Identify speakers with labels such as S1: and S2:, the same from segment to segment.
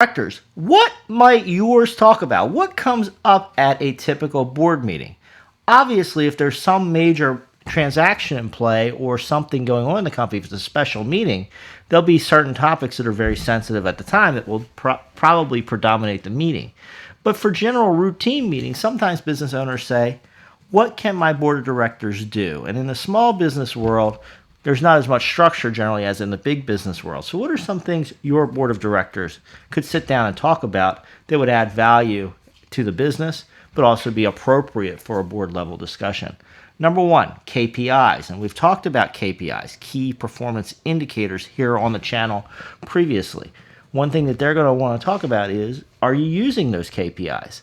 S1: Directors, what might yours talk about? What comes up at a typical board meeting? Obviously, if there's some major transaction in play or something going on in the company, if it's a special meeting, there'll be certain topics that are very sensitive at the time that will probably predominate the meeting. But for general routine meetings, sometimes business owners say, what can my board of directors do? And in the small business world, there's not as much structure generally as in the big business world. So, what are some things your board of directors could sit down and talk about that would add value to the business, but also be appropriate for a board level discussion? Number one, KPIs. And we've talked about KPIs, key performance indicators, here on the channel previously. One thing that they're going to want to talk about is, are you using those KPIs?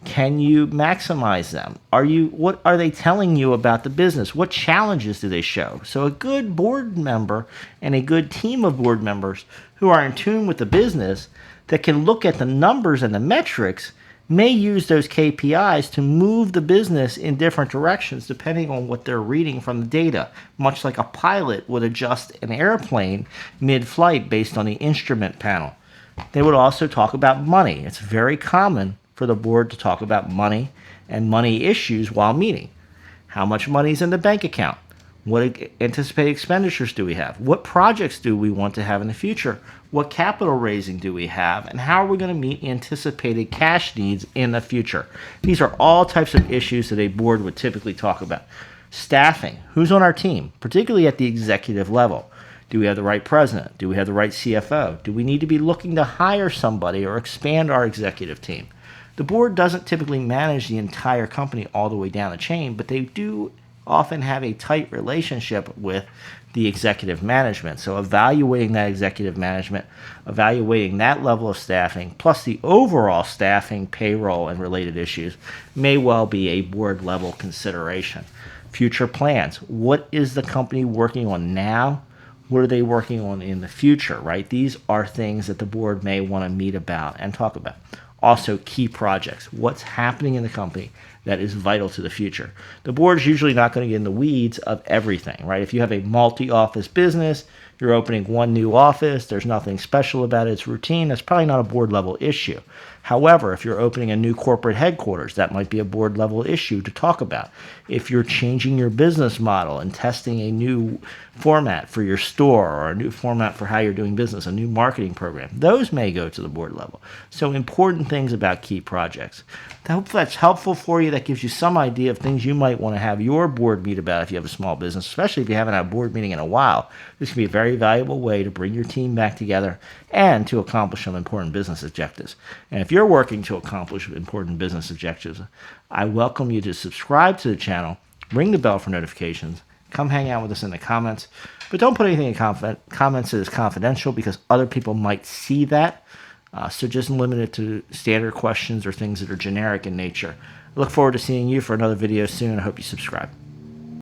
S1: Can you maximize them? What are they telling you about the business? What challenges do they show? So a good board member and a good team of board members who are in tune with the business that can look at the numbers and the metrics may use those KPIs to move the business in different directions depending on what they're reading from the data, much like a pilot would adjust an airplane mid-flight based on the instrument panel. They would also talk about money. It's very common for the board to talk about money and money issues while meeting. How much money is in the bank account? What anticipated expenditures do we have? What projects do we want to have in the future? What capital raising do we have? And how are we going to meet anticipated cash needs in the future? These are all types of issues that a board would typically talk about. Staffing. Who's on our team, particularly at the executive level? Do we have the right president? Do we have the right CFO? Do we need to be looking to hire somebody or expand our executive team? The board doesn't typically manage the entire company all the way down the chain, but they do often have a tight relationship with the executive management. So evaluating that executive management, evaluating that level of staffing, plus the overall staffing, payroll, and related issues may well be a board level consideration. Future plans. What is the company working on now? What are they working on in the future, right? These are things that the board may want to meet about and talk about. Also, key projects. What's happening in the company that is vital to the future? The board is usually not going to get in the weeds of everything, right? If you have a multi-office business, you're opening one new office, there's nothing special about it, it's routine, that's probably not a board level issue. However, if you're opening a new corporate headquarters, that might be a board level issue to talk about. If you're changing your business model and testing a new format for your store or a new format for how you're doing business, a new marketing program, those may go to the board level. So important things about key projects. I hope that's helpful for you. That gives you some idea of things you might want to have your board meet about if you have a small business, especially if you haven't had a board meeting in a while. This can be a very valuable way to bring your team back together and to accomplish some important business objectives. And if you're working to accomplish important business objectives, I welcome you to subscribe to the channel, ring the bell for notifications, come hang out with us in the comments, but don't put anything in comments that is confidential because other people might see that. So just limit it to standard questions or things that are generic in nature. I look forward to seeing you for another video soon. I hope you subscribe.